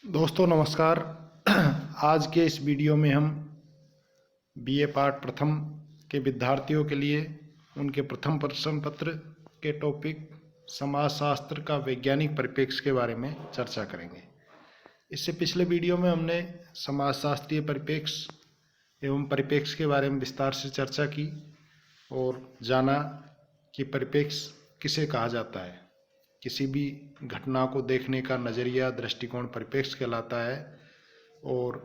दोस्तों नमस्कार। आज के इस वीडियो में हम बीए पार्ट प्रथम के विद्यार्थियों के लिए उनके प्रथम प्रश्न पत्र के टॉपिक समाजशास्त्र का वैज्ञानिक परिप्रेक्ष्य के बारे में चर्चा करेंगे। इससे पिछले वीडियो में हमने समाजशास्त्रीय परिप्रेक्ष्य एवं परिप्रेक्ष्य के बारे में विस्तार से चर्चा की और जाना कि परिप्रेक्ष्य किसे कहा जाता है। किसी भी घटना को देखने का नज़रिया दृष्टिकोण परिप्रेक्ष्य कहलाता है और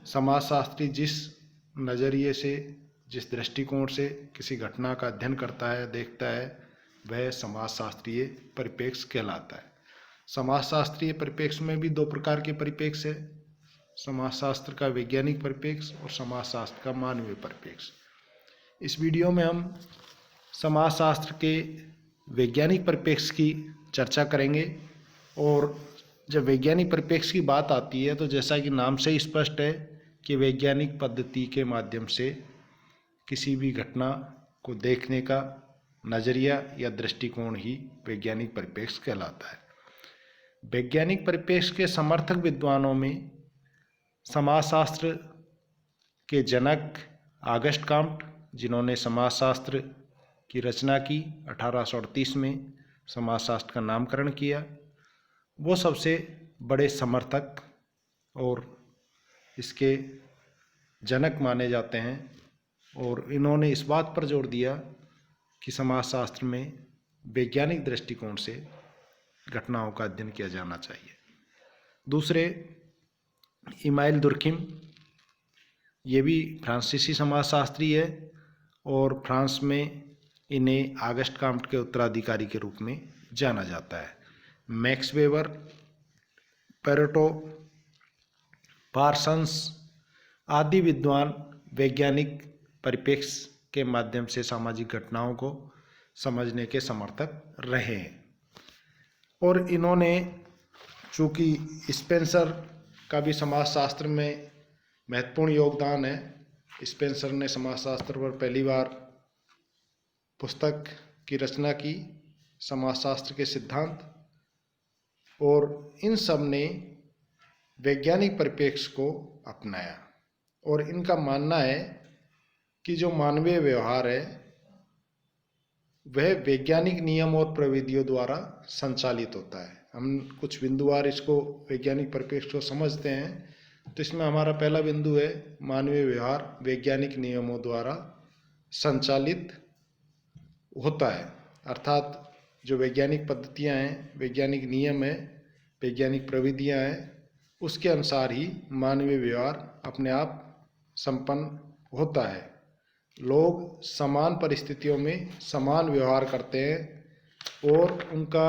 समाजशास्त्री जिस नज़रिए से जिस दृष्टिकोण से किसी घटना का अध्ययन करता है देखता है वह समाजशास्त्रीय परिप्रेक्ष्य कहलाता है। समाजशास्त्रीय परिप्रेक्ष्य में भी दो प्रकार के परिप्रेक्ष्य है, समाजशास्त्र का वैज्ञानिक परिप्रेक्ष्य और समाजशास्त्र का मानवीय परिप्रेक्ष्य। इस वीडियो में हम समाजशास्त्र के वैज्ञानिक परिप्रेक्ष्य की चर्चा करेंगे और जब वैज्ञानिक परिप्रेक्ष्य की बात आती है तो जैसा कि नाम से ही स्पष्ट है कि वैज्ञानिक पद्धति के माध्यम से किसी भी घटना को देखने का नज़रिया या दृष्टिकोण ही वैज्ञानिक परिप्रेक्ष्य कहलाता है। वैज्ञानिक परिप्रेक्ष्य के समर्थक विद्वानों में समाजशास्त्र के जनक ऑगस्ट कॉम्ट, जिन्होंने समाजशास्त्र की रचना की 1838 में, समाजशास्त्र का नामकरण किया, वो सबसे बड़े समर्थक और इसके जनक माने जाते हैं और इन्होंने इस बात पर जोर दिया कि समाजशास्त्र में वैज्ञानिक दृष्टिकोण से घटनाओं का अध्ययन किया जाना चाहिए। दूसरे इमाइल दुर्खिम, ये भी फ्रांसीसी समाजशास्त्री है और फ्रांस में इन्हें ऑगस्ट कॉम्ट के उत्तराधिकारी के रूप में जाना जाता है। मैक्स वेबर, पेरेटो, पार्सन्स आदि विद्वान वैज्ञानिक परिप्रेक्ष्य के माध्यम से सामाजिक घटनाओं को समझने के समर्थक रहे हैं और इन्होंने, चूँकि स्पेंसर का भी समाजशास्त्र में महत्वपूर्ण योगदान है, स्पेंसर ने समाजशास्त्र पर पहली बार पुस्तक की रचना की, समाजशास्त्र के सिद्धांत, और इन सब ने वैज्ञानिक परिप्रेक्ष्य को अपनाया और इनका मानना है कि जो मानवीय व्यवहार है वह वैज्ञानिक नियम और प्रविधियों द्वारा संचालित होता है। हम कुछ बिंदुवार इसको वैज्ञानिक परिप्रेक्ष्य को समझते हैं तो इसमें हमारा पहला बिंदु है मानवीय व्यवहार वैज्ञानिक नियमों द्वारा संचालित होता है, अर्थात जो वैज्ञानिक पद्धतियां हैं, वैज्ञानिक नियम है, वैज्ञानिक प्रविधियां हैं, उसके अनुसार ही मानवीय व्यवहार अपने आप संपन्न होता है। लोग समान परिस्थितियों में समान व्यवहार करते हैं और उनका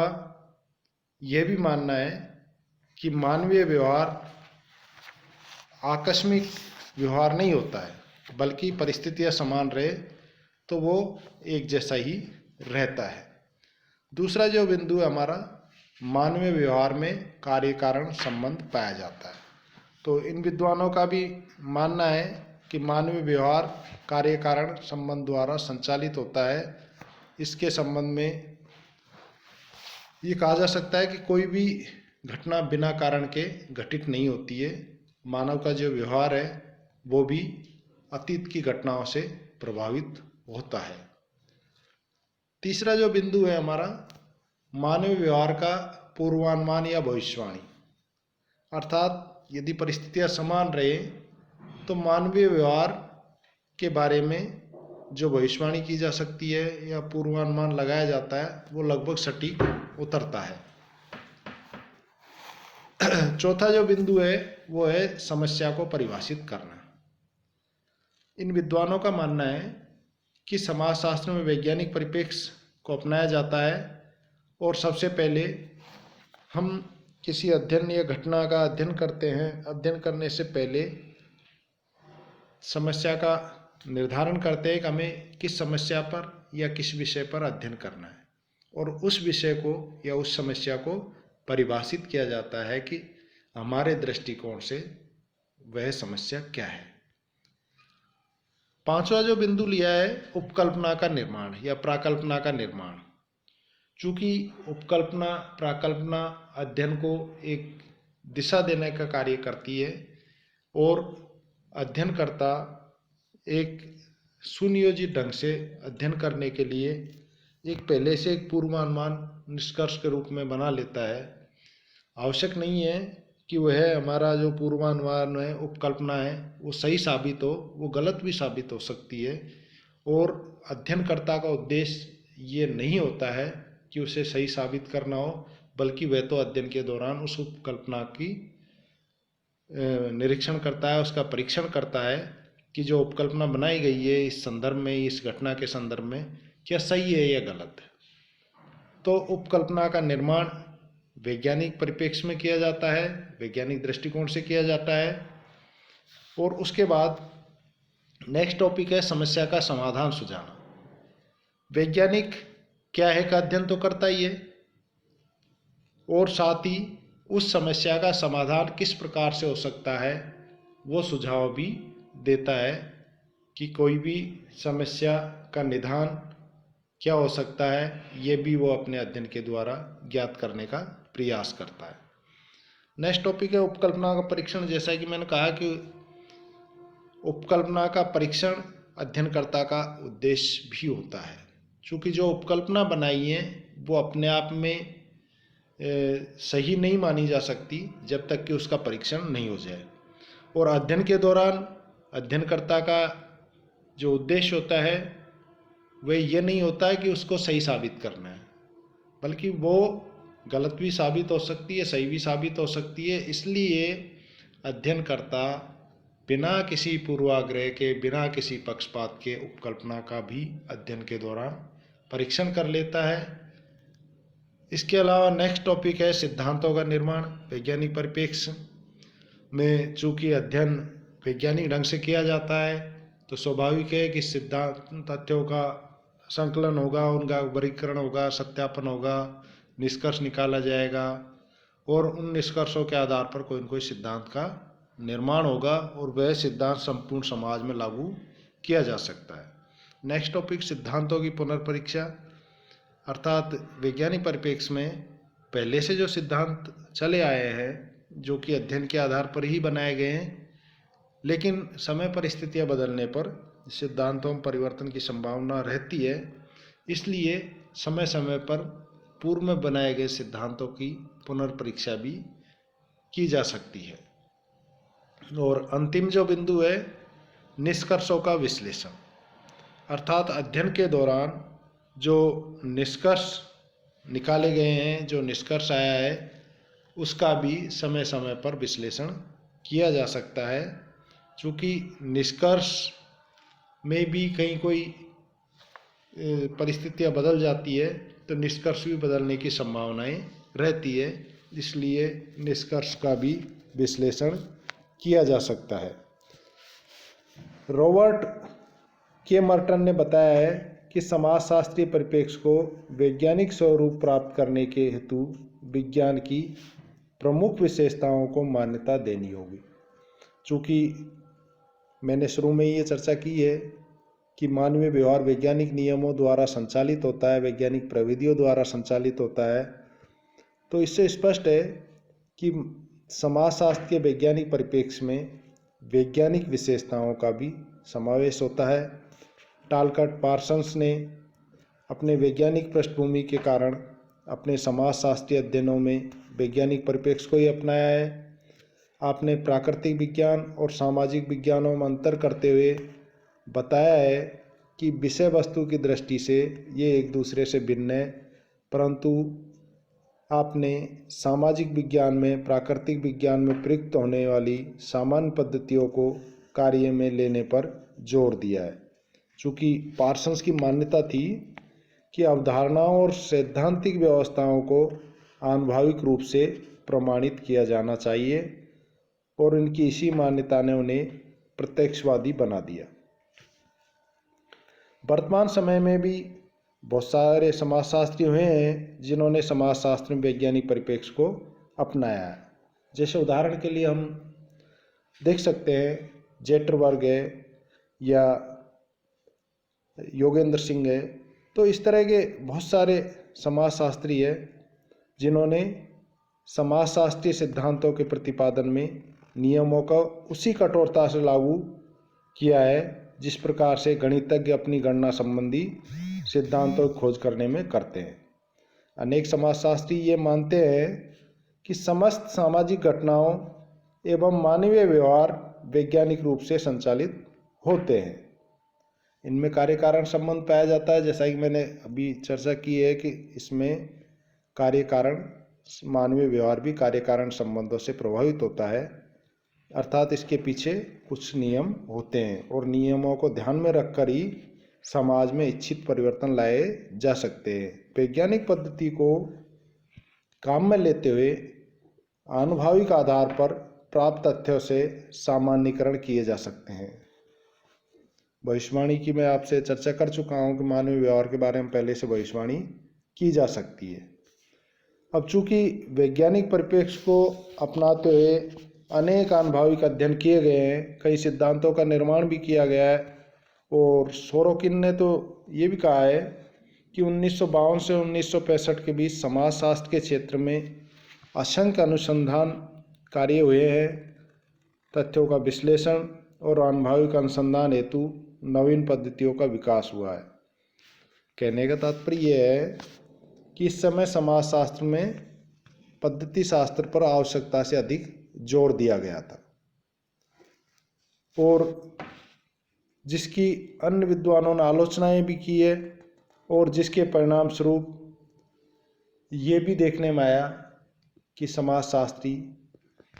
यह भी मानना है कि मानवीय व्यवहार आकस्मिक व्यवहार नहीं होता है, बल्कि परिस्थितियां समान रहे तो वो एक जैसा ही रहता है। दूसरा जो बिंदु है हमारा, मानवीय व्यवहार में कार्य कारण संबंध पाया जाता है। तो इन विद्वानों का भी मानना है कि मानवीय व्यवहार कार्य कारण संबंध द्वारा संचालित होता है। इसके संबंध में ये कहा जा सकता है कि कोई भी घटना बिना कारण के घटित नहीं होती है। मानव का जो व्यवहार है वो भी अतीत की घटनाओं से प्रभावित होता है। तीसरा जो बिंदु है हमारा, मानवीय व्यवहार का पूर्वानुमान या भविष्यवाणी, अर्थात यदि परिस्थितियां समान रहे तो मानवीय व्यवहार के बारे में जो भविष्यवाणी की जा सकती है या पूर्वानुमान लगाया जाता है वो लगभग सटीक उतरता है। चौथा जो बिंदु है वो है समस्या को परिभाषित करना। इन विद्वानों का मानना है कि समाजशास्त्र में वैज्ञानिक परिप्रेक्ष्य को अपनाया जाता है और सबसे पहले हम किसी अध्ययन या घटना का अध्ययन करते हैं। अध्ययन करने से पहले समस्या का निर्धारण करते हैं कि हमें किस समस्या पर या किस विषय पर अध्ययन करना है और उस विषय को या उस समस्या को परिभाषित किया जाता है कि हमारे दृष्टिकोण से वह समस्या क्या है। पांचवा जो बिंदु लिया है उपकल्पना का निर्माण या प्राकल्पना का निर्माण। चूँकि उपकल्पना प्राकल्पना अध्ययन को एक दिशा देने का कार्य करती है और अध्ययनकर्ता एक सुनियोजित ढंग से अध्ययन करने के लिए एक पहले से एक पूर्वानुमान निष्कर्ष के रूप में बना लेता है। आवश्यक नहीं है कि वह हमारा जो पूर्वानुमान है, उपकल्पना है, वो सही साबित हो, वो गलत भी साबित हो सकती है। और अध्ययनकर्ता का उद्देश्य ये नहीं होता है कि उसे सही साबित करना हो, बल्कि वह तो अध्ययन के दौरान उस उपकल्पना की निरीक्षण करता है, उसका परीक्षण करता है कि जो उपकल्पना बनाई गई है इस संदर्भ में, इस घटना के संदर्भ में, क्या सही है या गलत है। तो उपकल्पना का निर्माण वैज्ञानिक परिप्रेक्ष्य में किया जाता है, वैज्ञानिक दृष्टिकोण से किया जाता है। और उसके बाद नेक्स्ट टॉपिक है समस्या का समाधान सुझाना। वैज्ञानिक क्या है का अध्ययन तो करता ही है, और साथ ही उस समस्या का समाधान किस प्रकार से हो सकता है वो सुझाव भी देता है कि कोई भी समस्या का निदान क्या हो सकता है, ये भी वो अपने अध्ययन के द्वारा ज्ञात करने का प्रयास करता है। नेक्स्ट टॉपिक है उपकल्पना का परीक्षण। जैसा कि मैंने कहा कि उपकल्पना का परीक्षण अध्ययनकर्ता का उद्देश्य भी होता है, क्योंकि जो उपकल्पना बनाई है वो अपने आप में सही नहीं मानी जा सकती जब तक कि उसका परीक्षण नहीं हो जाए। और अध्ययन के दौरान अध्ययनकर्ता का जो उद्देश्य होता है वह ये नहीं होता है कि उसको सही साबित करना है, बल्कि वो गलत भी साबित हो सकती है, सही भी साबित हो सकती है। इसलिए अध्ययनकर्ता बिना किसी पूर्वाग्रह के, बिना किसी पक्षपात के उपकल्पना का भी अध्ययन के दौरान परीक्षण कर लेता है। इसके अलावा नेक्स्ट टॉपिक है सिद्धांतों का निर्माण वैज्ञानिक परिप्रेक्ष्य में। चूँकि अध्ययन वैज्ञानिक ढंग से किया जाता है तो स्वाभाविक है कि सिद्धांत तथ्यों का संकलन होगा, उनका वर्गीकरण होगा, सत्यापन होगा, निष्कर्ष निकाला जाएगा और उन निष्कर्षों के आधार पर कोई न कोई सिद्धांत का निर्माण होगा और वह सिद्धांत संपूर्ण समाज में लागू किया जा सकता है। नेक्स्ट टॉपिक सिद्धांतों की पुनर्परीक्षा, अर्थात वैज्ञानिक परिप्रेक्ष्य में पहले से जो सिद्धांत चले आए हैं जो कि अध्ययन के आधार पर ही बनाए गए हैं, लेकिन समय परिस्थितियां बदलने पर सिद्धांतों में परिवर्तन की संभावना रहती है। इसलिए समय समय पर पूर्व में बनाए गए सिद्धांतों की पुनर्परीक्षा भी की जा सकती है। और अंतिम जो बिंदु है निष्कर्षों का विश्लेषण, अर्थात अध्ययन के दौरान जो निष्कर्ष निकाले गए हैं, जो निष्कर्ष आया है, उसका भी समय समय पर विश्लेषण किया जा सकता है। चूँकि निष्कर्ष में भी कहीं कोई परिस्थितियां बदल जाती है तो निष्कर्ष भी बदलने की संभावनाएं रहती है, इसलिए निष्कर्ष का भी विश्लेषण किया जा सकता है। रॉबर्ट के मर्टन ने बताया है कि समाजशास्त्रीय परिप्रेक्ष्य को वैज्ञानिक स्वरूप प्राप्त करने के हेतु विज्ञान की प्रमुख विशेषताओं को मान्यता देनी होगी। चूँकि मैंने शुरू में ये चर्चा की है कि मानवीय व्यवहार वैज्ञानिक नियमों द्वारा संचालित होता है, वैज्ञानिक प्रविधियों द्वारा संचालित होता है, तो इससे स्पष्ट है कि समाजशास्त्र के वैज्ञानिक परिप्रेक्ष्य में वैज्ञानिक विशेषताओं का भी समावेश होता है। टालकट पार्सन्स ने अपने वैज्ञानिक पृष्ठभूमि के कारण अपने समाजशास्त्रीय अध्ययनों में वैज्ञानिक परिप्रेक्ष्य को ही अपनाया है। आपने प्राकृतिक विज्ञान और सामाजिक विज्ञानों में अंतर करते हुए बताया है कि विषय वस्तु की दृष्टि से ये एक दूसरे से भिन्न है, परंतु आपने सामाजिक विज्ञान में, प्राकृतिक विज्ञान में प्रयुक्त होने वाली सामान्य पद्धतियों को कार्य में लेने पर जोर दिया है। चूँकि पार्सन्स की मान्यता थी कि अवधारणाओं और सैद्धांतिक व्यवस्थाओं को आनुभविक रूप से प्रमाणित किया जाना चाहिए और इनकी इसी मान्यता ने उन्हें प्रत्यक्षवादी बना दिया। वर्तमान समय में भी बहुत सारे समाजशास्त्री हुए हैं जिन्होंने समाजशास्त्र में वैज्ञानिक परिप्रेक्ष्य को अपनाया है। जैसे उदाहरण के लिए हम देख सकते हैं जेटरबर्ग है या योगेंद्र सिंह है, तो इस तरह के बहुत सारे समाजशास्त्री हैं जिन्होंने समाजशास्त्रीय सिद्धांतों के प्रतिपादन में नियमों का उसी कठोरता से लागू किया है जिस प्रकार से गणितज्ञ अपनी गणना संबंधी सिद्धांतों की खोज करने में करते हैं। अनेक समाजशास्त्री ये मानते हैं कि समस्त सामाजिक घटनाओं एवं मानवीय व्यवहार वैज्ञानिक रूप से संचालित होते हैं। इनमें कार्य कारण संबंध पाया जाता है, जैसा कि मैंने अभी चर्चा की है कि इसमें कार्य कारण मानवीय व्यवहार भी कार्य कारण संबंधों से प्रभावित होता है, अर्थात इसके पीछे कुछ नियम होते हैं और नियमों को ध्यान में रखकर ही समाज में इच्छित परिवर्तन लाए जा सकते हैं। वैज्ञानिक पद्धति को काम में लेते हुए आनुभविक आधार पर प्राप्त तथ्यों से सामान्यीकरण किए जा सकते हैं। भविष्यवाणी की मैं आपसे चर्चा कर चुका हूँ कि मानवीय व्यवहार के बारे में पहले से भविष्यवाणी की जा सकती है। अब चूंकि वैज्ञानिक परिप्रेक्ष्य को अपनाते हुए अनेक आनुभविक अध्ययन किए गए हैं, कई सिद्धांतों का निर्माण भी किया गया है और सोरोकिन ने तो ये भी कहा है कि 1952 से 1965 के बीच समाजशास्त्र के क्षेत्र में असंख्य अनुसंधान कार्य हुए हैं। तथ्यों का विश्लेषण और आनुभविक अनुसंधान हेतु नवीन पद्धतियों का विकास हुआ है। कहने का तात्पर्य यह है कि इस समय समाजशास्त्र में पद्धति शास्त्र पर आवश्यकता से अधिक जोर दिया गया था और जिसकी अन्य विद्वानों ने आलोचनाएं भी की है और जिसके परिणाम स्वरूप ये भी देखने में आया कि समाजशास्त्री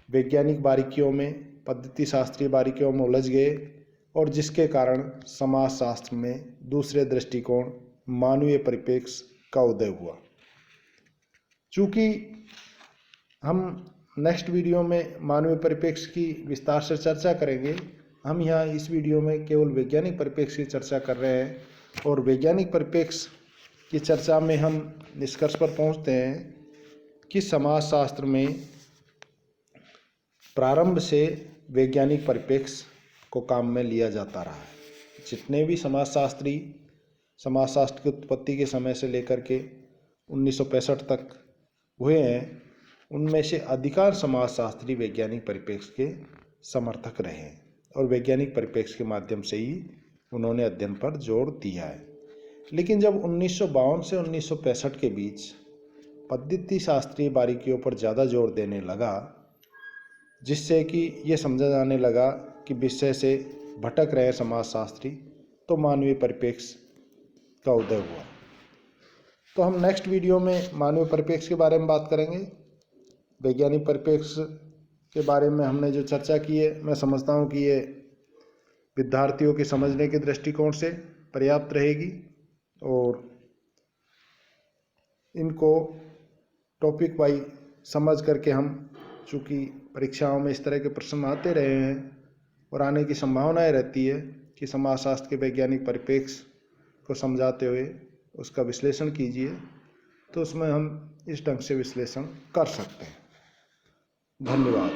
वैज्ञानिक बारीकियों में पद्धति शास्त्रीय बारीकियों में उलझ गए और जिसके कारण समाजशास्त्र में दूसरे दृष्टिकोण मानवीय परिप्रेक्ष्य का उदय हुआ। चूँकि हम नेक्स्ट वीडियो में मानवीय परिप्रेक्ष्य की विस्तार से चर्चा करेंगे, हम यहाँ इस वीडियो में केवल वैज्ञानिक परिप्रेक्ष्य की चर्चा कर रहे हैं और वैज्ञानिक परिप्रेक्ष्य की चर्चा में हम निष्कर्ष पर पहुँचते हैं कि समाजशास्त्र में प्रारंभ से वैज्ञानिक परिप्रेक्ष्य को काम में लिया जाता रहा है। जितने भी समाजशास्त्री समाजशास्त्र की उत्पत्ति के समय से लेकर के 1965 तक हुए हैं, उनमें से अधिकांश समाजशास्त्री वैज्ञानिक परिप्रेक्ष्य के समर्थक रहे हैं और वैज्ञानिक परिप्रेक्ष्य के माध्यम से ही उन्होंने अध्ययन पर जोर दिया है। लेकिन जब 1952 से 1965 के बीच पद्धति शास्त्रीय बारीकियों पर ज़्यादा जोर देने लगा, जिससे कि ये समझा जाने लगा कि विषय से भटक रहे समाजशास्त्री, तो मानवीय परिप्रेक्ष्य का उदय हुआ। तो हम नेक्स्ट वीडियो में मानवीय परिप्रेक्ष्य के बारे में बात करेंगे। वैज्ञानिक परिप्रेक्ष्य के बारे में हमने जो चर्चा की है, मैं समझता हूँ कि ये विद्यार्थियों के समझने के दृष्टिकोण से पर्याप्त रहेगी और इनको टॉपिक वाइज समझ करके हम, चूँकि परीक्षाओं में इस तरह के प्रश्न आते रहे हैं और आने की संभावनाएं रहती है कि समाजशास्त्र के वैज्ञानिक परिप्रेक्ष्य को समझाते हुए उसका विश्लेषण कीजिए, तो उसमें हम इस ढंग से विश्लेषण कर सकते हैं। धन्यवाद।